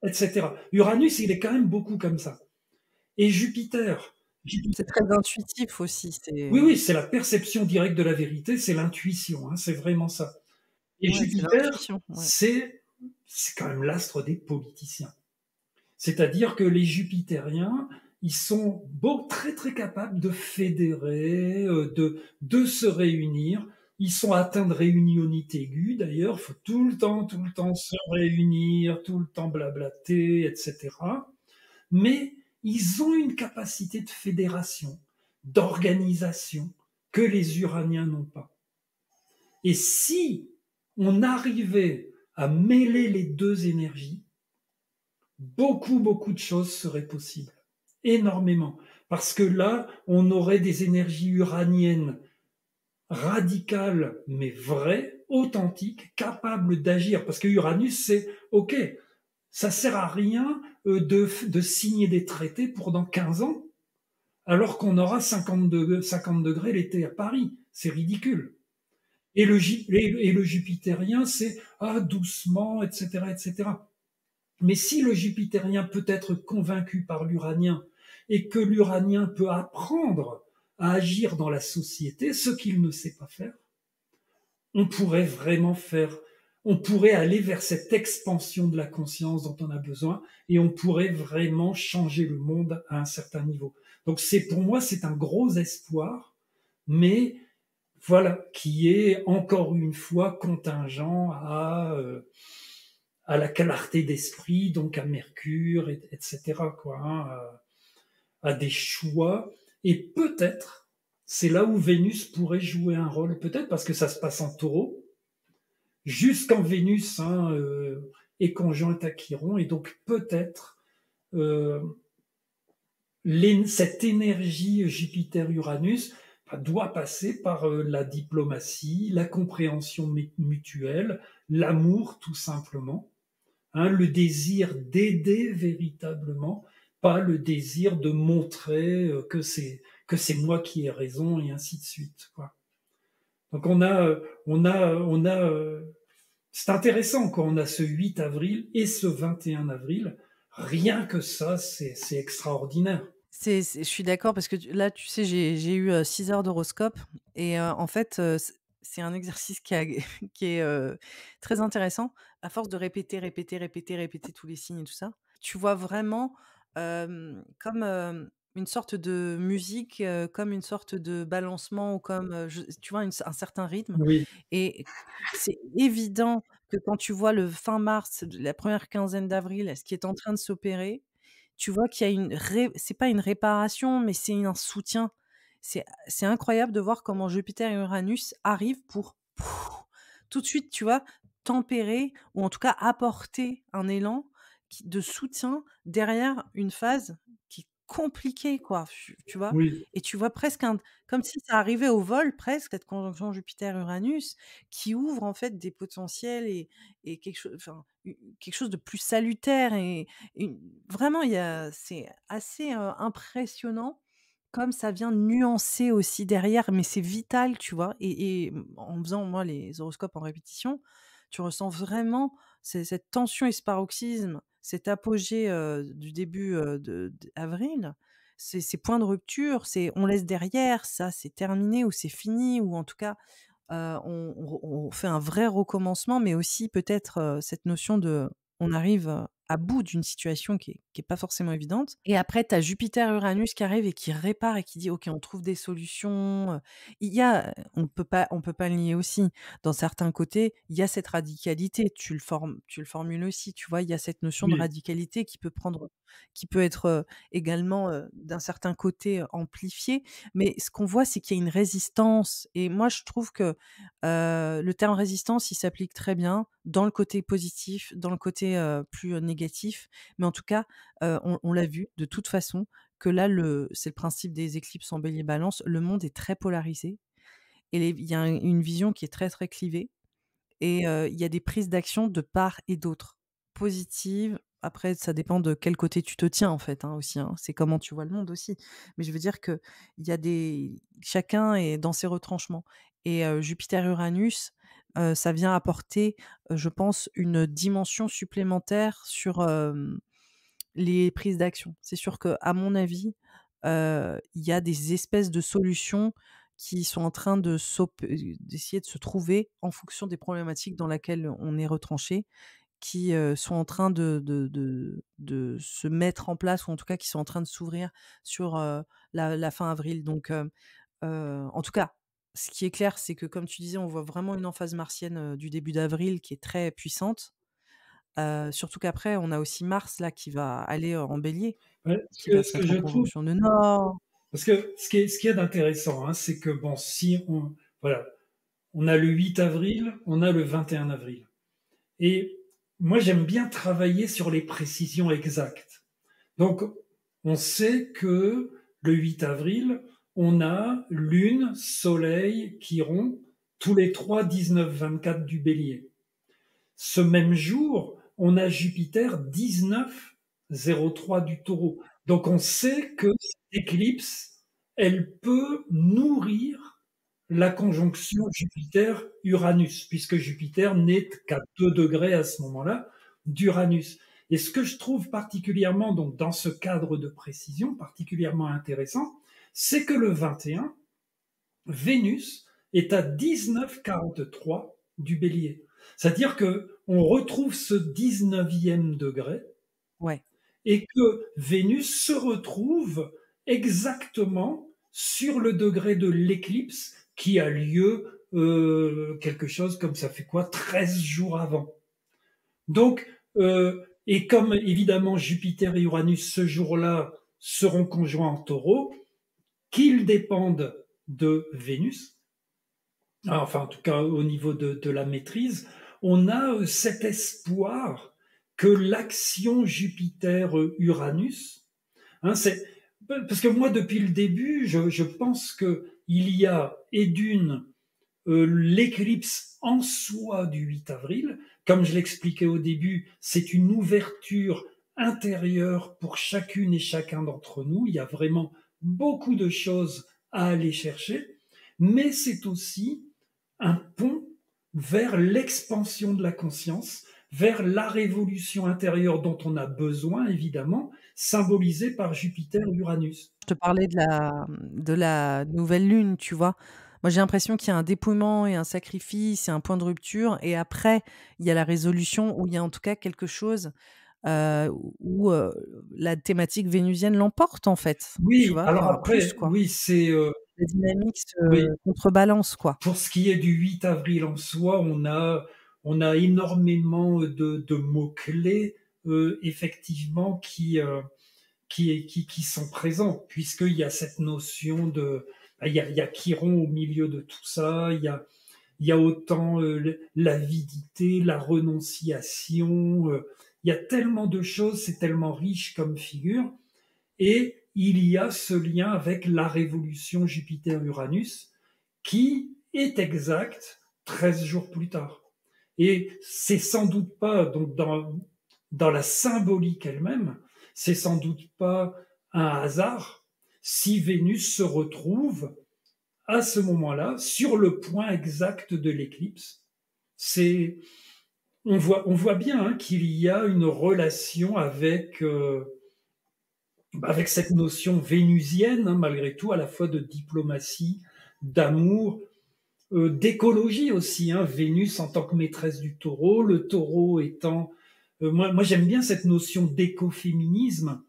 etc. Uranus, il est quand même beaucoup comme ça. Et Jupiter, c'est très intuitif aussi, oui, c'est oui, c'est la perception directe de la vérité, c'est l'intuition, hein, c'est vraiment ça. Et ouais, c'est Jupiter, l'intuition, ouais. c'est quand même l'astre des politiciens. C'est-à-dire que les Jupitériens, ils sont très très capables de fédérer, de se réunir. Ils sont atteints de réunionite aiguë d'ailleurs. Il faut tout le temps se réunir, tout le temps blablater, etc. Mais ils ont une capacité de fédération, d'organisation que les Uraniens n'ont pas. Et si on arrivait à mêler les deux énergies, beaucoup de choses seraient possibles. Énormément. Parce que là, on aurait des énergies uraniennes radicales, mais vraies, authentiques, capables d'agir. Parce que Uranus, c'est OK, ça sert à rien de signer des traités pour dans 15 ans, alors qu'on aura 50 degrés l'été à Paris. C'est ridicule. Et le jupitérien, c'est doucement, etc., etc. Mais si le jupitérien peut être convaincu par l'uranien et que l'uranien peut apprendre à agir dans la société, ce qu'il ne sait pas faire, on pourrait vraiment faire, on pourrait aller vers cette expansion de la conscience dont on a besoin et on pourrait vraiment changer le monde à un certain niveau. Donc c'est pour moi, c'est un gros espoir, mais voilà, qui est encore une fois contingent à la clarté d'esprit, donc à Mercure, etc. Quoi, hein, à des choix. Et peut-être, c'est là où Vénus pourrait jouer un rôle, peut-être parce que ça se passe en taureau, jusqu'en Vénus hein, est conjointe à Chiron, et donc peut-être euh, cette énergie Jupiter-Uranus doit passer par la diplomatie, la compréhension mutuelle, l'amour tout simplement, hein, le désir d'aider véritablement, pas le désir de montrer que c'est moi qui ai raison et ainsi de suite. Quoi. Donc on a c'est intéressant quand on a ce 8 avril et ce 21 avril. Rien que ça, c'est extraordinaire. C'est je suis d'accord parce que là, tu sais, j'ai eu, 6 heures d'horoscope et en fait, c'est un exercice qui a qui est, très intéressant. À force de répéter, répéter, répéter, répéter tous les signes et tout ça, tu vois vraiment, comme, une sorte de musique, comme une sorte de balancement ou comme, je tu vois, un certain rythme Oui, et c'est évident que quand tu vois le fin mars, la première quinzaine d'avril, ce qui est en train de s'opérer, tu vois qu'il y a c'est pas une réparation, mais c'est un soutien. C'est incroyable de voir comment Jupiter et Uranus arrivent pour tout de suite, tu vois, tempérer ou en tout cas apporter un élan de soutien derrière une phase qui compliqué, quoi, tu vois? Oui, Et tu vois presque comme si ça arrivait au vol presque, cette conjonction Jupiter-Uranus, qui ouvre en fait des potentiels et quelque chose de plus salutaire et vraiment c'est assez, impressionnant comme ça vient nuancer aussi derrière, mais c'est vital, tu vois? En faisant moi les horoscopes en répétition, tu ressens vraiment cette tension et ce paroxysme, cet apogée, du début, de d'avril, ces points de rupture, c'est on laisse derrière, ça c'est terminé ou c'est fini ou en tout cas, on fait un vrai recommencement, mais aussi peut-être, cette notion de on arrive, à bout d'une situation qui est pas forcément évidente et après tu as Jupiter-Uranus qui arrive et qui répare et qui dit: «OK, on trouve des solutions», il y a on peut pas le nier aussi. Dans certains côtés, il y a cette radicalité, tu le formules aussi, tu vois? Il y a cette notion de oui, radicalité qui peut être, également, d'un certain côté, amplifiée. Mais ce qu'on voit, c'est qu'il y a une résistance et moi je trouve que, le terme résistance, il s'applique très bien dans le côté positif, dans le côté, plus, négatif. Mais en tout cas, on l'a vu de toute façon que là, c'est le principe des éclipses en Bélier-Balance, le monde est très polarisé et il y a une vision qui est très, très clivée et il y a des prises d'action de part et d'autre. Positives, après ça dépend de quel côté tu te tiens en fait, hein, aussi, hein. C'est comment tu vois le monde aussi. Mais je veux dire qu'il y a des chacun est dans ses retranchements et Jupiter-Uranus, ça vient apporter, je pense une dimension supplémentaire sur, les prises d'action. C'est sûr qu'à mon avis, il y a des espèces de solutions qui sont en train d'essayer de se trouver en fonction des problématiques dans laquelle on est retranché, qui, sont en train de se mettre en place ou en tout cas qui sont en train de s'ouvrir sur, la fin avril. Donc, en tout cas, ce qui est clair, c'est que comme tu disais, on voit vraiment une emphase martienne, du début d'avril qui est très puissante. Surtout qu'après, on a aussi Mars là qui va aller, en Bélier, ouais, qui va ce se que mettre en je trouve, conjonction de Nord. parce que ce qui est d'intéressant, hein, c'est que bon, si on, voilà, on a le 8 avril, on a le 21 avril. Et moi, j'aime bien travailler sur les précisions exactes. Donc, on sait que le 8 avril, on a Lune, Soleil, Chiron, tous les trois 19-24 du Bélier. Ce même jour, on a Jupiter 19-03 du Taureau. Donc, on sait que cette éclipse, elle peut nourrir la conjonction Jupiter-Uranus, puisque Jupiter n'est qu'à 2 degrés à ce moment-là d'Uranus. Et ce que je trouve particulièrement, donc dans ce cadre de précision, particulièrement intéressant, c'est que le 21, Vénus est à 19,43 du Bélier. C'est-à-dire que on retrouve ce 19e degré Ouais, et que Vénus se retrouve exactement sur le degré de l'éclipse qui a lieu quelque chose comme ça fait quoi 13 jours avant. Donc, et comme évidemment Jupiter et Uranus ce jour-là seront conjoints en taureau, qu'ils dépendent de Vénus, enfin en tout cas au niveau de la maîtrise, on a cet espoir que l'action Jupiter-Uranus, hein, c'est parce que moi depuis le début, je pense que il y a et d'une l'éclipse en soi du 8 avril, comme je l'expliquais au début, c'est une ouverture intérieure pour chacune et chacun d'entre nous. Il y a vraiment beaucoup de choses à aller chercher, mais c'est aussi un pont vers l'expansion de la conscience, vers la révolution intérieure dont on a besoin, évidemment, symbolisée par Jupiter-Uranus. je te parlais de la nouvelle lune, tu vois? Moi, j'ai l'impression qu'il y a un dépouillement et un sacrifice et un point de rupture et après, il y a la résolution où il y a en tout cas quelque chose, où, la thématique vénusienne l'emporte en fait, tu Oui, vois? alors Enfin plus après, quoi. oui, c'est La dynamique se oui. contrebalance quoi. Pour ce qui est du 8 avril en soi, on a énormément de mots-clés, effectivement, qui sont présents, puisqu'il y a cette notion de. Il y a Chiron au milieu de tout ça, il y a autant l'avidité, la renonciation, il y a tellement de choses, c'est tellement riche comme figure. Et il y a ce lien avec la révolution Jupiter-Uranus qui est exacte 13 jours plus tard. Et c'est sans doute pas, donc dans la symbolique elle-même, c'est sans doute pas un hasard si Vénus se retrouve à ce moment-là sur le point exact de l'éclipse. On voit bien hein, qu'il y a une relation avec cette notion vénusienne, hein, malgré tout, à la fois de diplomatie, d'amour, d'écologie aussi. Hein, Vénus en tant que maîtresse du taureau, le taureau étant... moi j'aime bien cette notion d'écoféminisme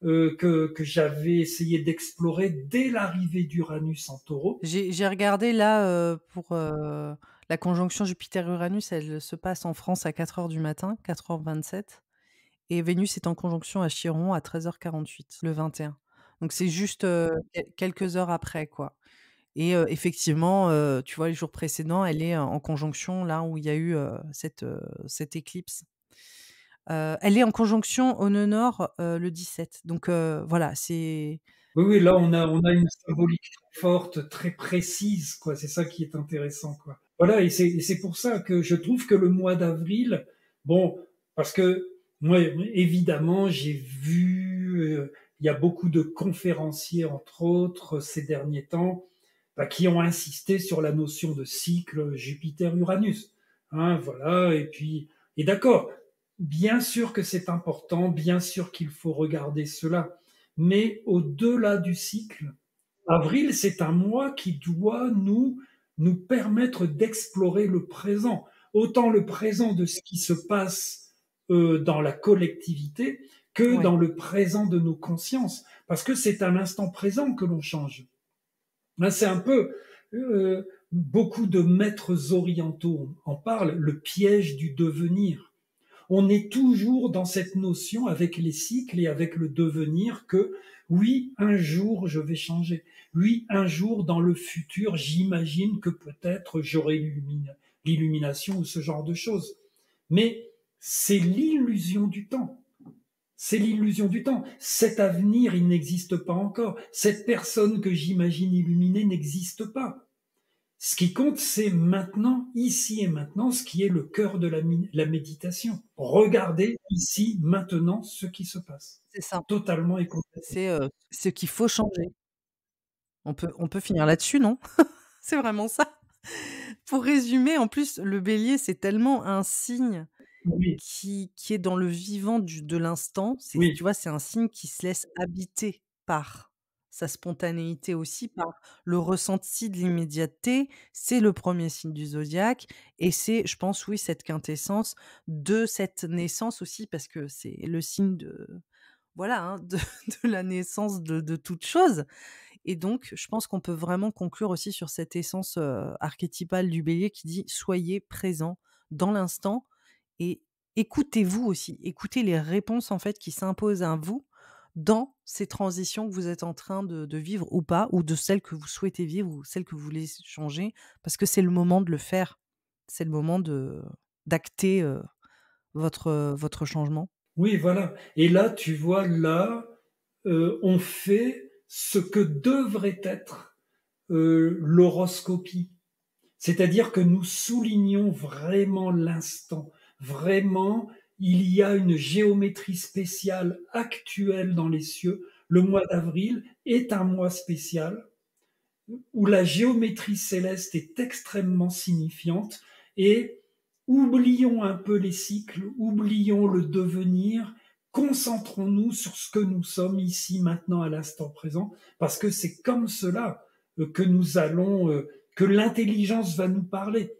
que j'avais essayé d'explorer dès l'arrivée d'Uranus en taureau. J'ai regardé là, pour, la conjonction Jupiter-Uranus, elle se passe en France à 4 heures du matin, 4h27, et Vénus est en conjonction à Chiron à 13h48, le 21. Donc c'est juste, quelques heures après, quoi. Et effectivement, tu vois, les jours précédents, elle est en conjonction là où il y a eu, cette éclipse. Elle est en conjonction au nœud nord, le 17. Donc voilà, c'est Oui, oui, là on a une symbolique très forte, très précise, quoi. C'est ça qui est intéressant, quoi. Voilà, et c'est pour ça que je trouve que le mois d'avril, bon, parce que moi, évidemment, j'ai vu, il y a beaucoup de conférenciers, entre autres, ces derniers temps, bah, qui ont insisté sur la notion de cycle Jupiter-Uranus. Hein, voilà, et puis, et d'accord, bien sûr que c'est important, bien sûr qu'il faut regarder cela, mais au-delà du cycle, avril, c'est un mois qui doit nous permettre d'explorer le présent, autant le présent de ce qui se passe dans la collectivité que ouais. dans le présent de nos consciences, parce que c'est à l'instant présent que l'on change. Ben, c'est un peu, beaucoup de maîtres orientaux en parlent, le piège du devenir. On est toujours dans cette notion avec les cycles et avec le devenir que oui, un jour je vais changer. Oui, un jour dans le futur, j'imagine que peut-être j'aurai l'illumination ou ce genre de choses. Mais c'est l'illusion du temps. C'est l'illusion du temps. Cet avenir, il n'existe pas encore. Cette personne que j'imagine illuminée n'existe pas. Ce qui compte, c'est maintenant, ici et maintenant, ce qui est le cœur de la méditation. Regardez ici, maintenant, ce qui se passe. C'est ça. Totalement et complètement. C'est, ce qu'il faut changer. On peut finir là-dessus, non? C'est vraiment ça. Pour résumer, en plus, le bélier, c'est tellement un signe Oui, qui est dans le vivant de l'instant. Tu oui, vois, c'est un signe qui se laisse habiter par sa spontanéité aussi, par le ressenti de l'immédiateté. C'est le premier signe du zodiaque et c'est, je pense, oui, cette quintessence de cette naissance aussi parce que c'est le signe de voilà, hein, de la naissance de toute chose. Et donc, je pense qu'on peut vraiment conclure aussi sur cette essence, archétypale du bélier qui dit: «Soyez présent dans l'instant et écoutez-vous aussi». Écoutez les réponses, en fait, qui s'imposent à vous dans ces transitions que vous êtes en train de vivre ou pas, ou de celles que vous souhaitez vivre ou celles que vous voulez changer, parce que c'est le moment de le faire. C'est le moment d'acter, votre changement. oui, voilà. Et là, tu vois, là, on fait ce que devrait être l'horoscopie. C'est-à-dire que nous soulignons vraiment l'instant. Vraiment, il y a une géométrie spéciale actuelle dans les cieux. Le mois d'avril est un mois spécial où la géométrie céleste est extrêmement signifiante et oublions un peu les cycles, oublions le devenir, concentrons-nous sur ce que nous sommes ici, maintenant, à l'instant présent, parce que c'est comme cela que nous allons, que l'intelligence va nous parler.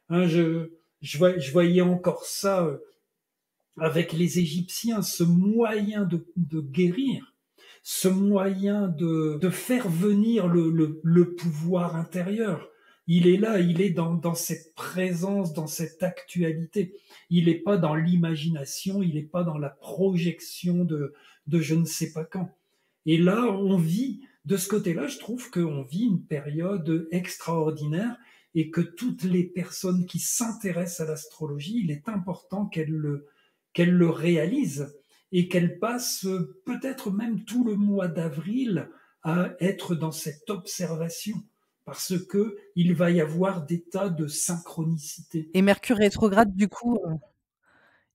Hein, je voyais encore ça avec les Égyptiens, ce moyen de guérir, ce moyen de faire venir le pouvoir intérieur. Il est là, il est dans cette présence, dans cette actualité. Il n'est pas dans l'imagination, il n'est pas dans la projection de je ne sais pas quand. Et là, on vit, de ce côté-là, je trouve qu'on vit une période extraordinaire et que toutes les personnes qui s'intéressent à l'astrologie, il est important qu'elles le réalisent et qu'elle passe peut-être même tout le mois d'avril à être dans cette observation, parce que il va y avoir des tas de synchronicité. Et Mercure rétrograde, du coup,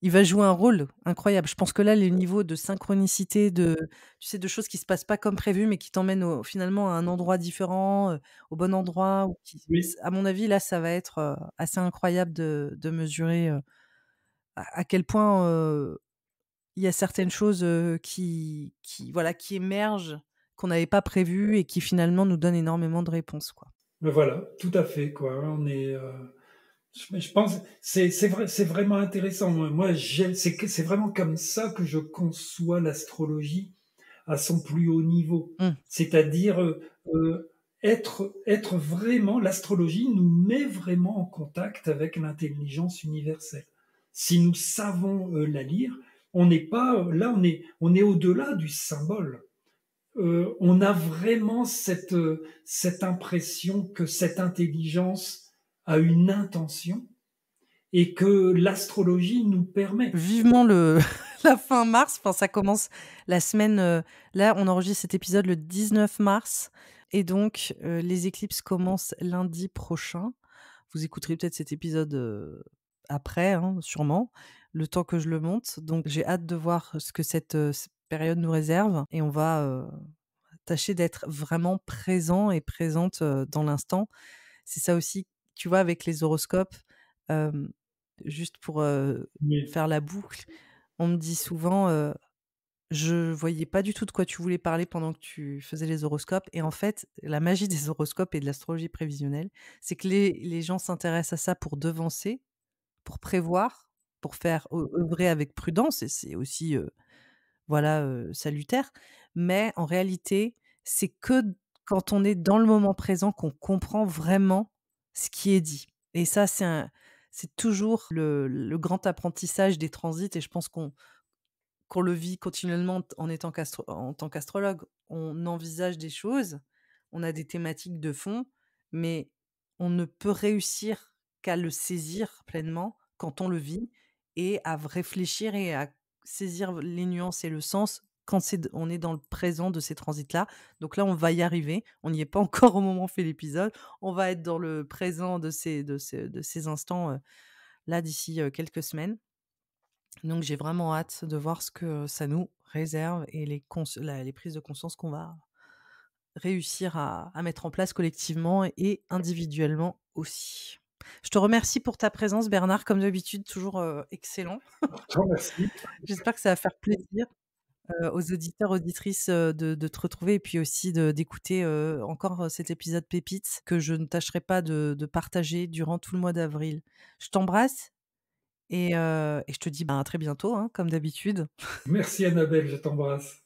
il va jouer un rôle incroyable. Je pense que là, les niveaux de synchronicité, tu sais, de choses qui se passent pas comme prévu, mais qui t'emmènent finalement à un endroit différent, au bon endroit ou qui Oui, à mon avis, là, ça va être, assez incroyable de mesurer, à quel point, il y a certaines choses, qui voilà, qui émergent, qu'on n'avait pas prévues et qui finalement nous donnent énormément de réponses, quoi. ben voilà, tout à fait, quoi. On est, je pense, c'est vrai, c'est vraiment intéressant. Moi, c'est vraiment comme ça que je conçois l'astrologie à son plus haut niveau. Mmh. C'est-à-dire être vraiment, l'astrologie nous met vraiment en contact avec l'intelligence universelle. Si nous savons la lire, on n'est pas là, on est au-delà du symbole. On a vraiment cette impression que cette intelligence a une intention et que l'astrologie nous permet. Vivement le la fin mars, enfin ça commence la semaine, là on enregistre cet épisode le 19 mars et donc les éclipses commencent lundi prochain. Vous écouterez peut-être cet épisode, après, hein, sûrement, le temps que je le monte. Donc j'ai hâte de voir ce que cette période nous réserve et on va, tâcher d'être vraiment présent et présente, dans l'instant. C'est ça aussi, tu vois, avec les horoscopes, hem, juste pour, Oui, faire la boucle, on me dit souvent, «Je voyais pas du tout de quoi tu voulais parler pendant que tu faisais les horoscopes» et en fait, la magie des horoscopes et de l'astrologie prévisionnelle, c'est que les gens s'intéressent à ça pour devancer, pour prévoir, pour faire œuvrer avec prudence et c'est aussi, voilà, salutaire. Mais en réalité, c'est que quand on est dans le moment présent qu'on comprend vraiment ce qui est dit et ça, c'est toujours le grand apprentissage des transits et je pense qu'on le vit continuellement en étant en tant qu'astrologue. On envisage des choses, on a des thématiques de fond, mais on ne peut réussir qu'à le saisir pleinement quand on le vit et à réfléchir et à saisir les nuances et le sens quand on est dans le présent de ces transits-là. Donc là, on va y arriver. On n'y est pas encore au moment où on fait l'épisode. On va être dans le présent de ces instants, là, d'ici, quelques semaines. Donc j'ai vraiment hâte de voir ce que ça nous réserve et les prises de conscience qu'on va réussir à mettre en place collectivement et individuellement aussi. Je te remercie pour ta présence Bernard, comme d'habitude, toujours, excellent. je te remercie. J'espère que ça va faire plaisir, aux auditeurs, auditrices, de te retrouver et puis aussi d'écouter, encore, cet épisode pépite que je ne tâcherai pas de partager durant tout le mois d'avril. Je t'embrasse et je te dis, ben, à très bientôt, hein, comme d'habitude. Merci Annabelle, je t'embrasse.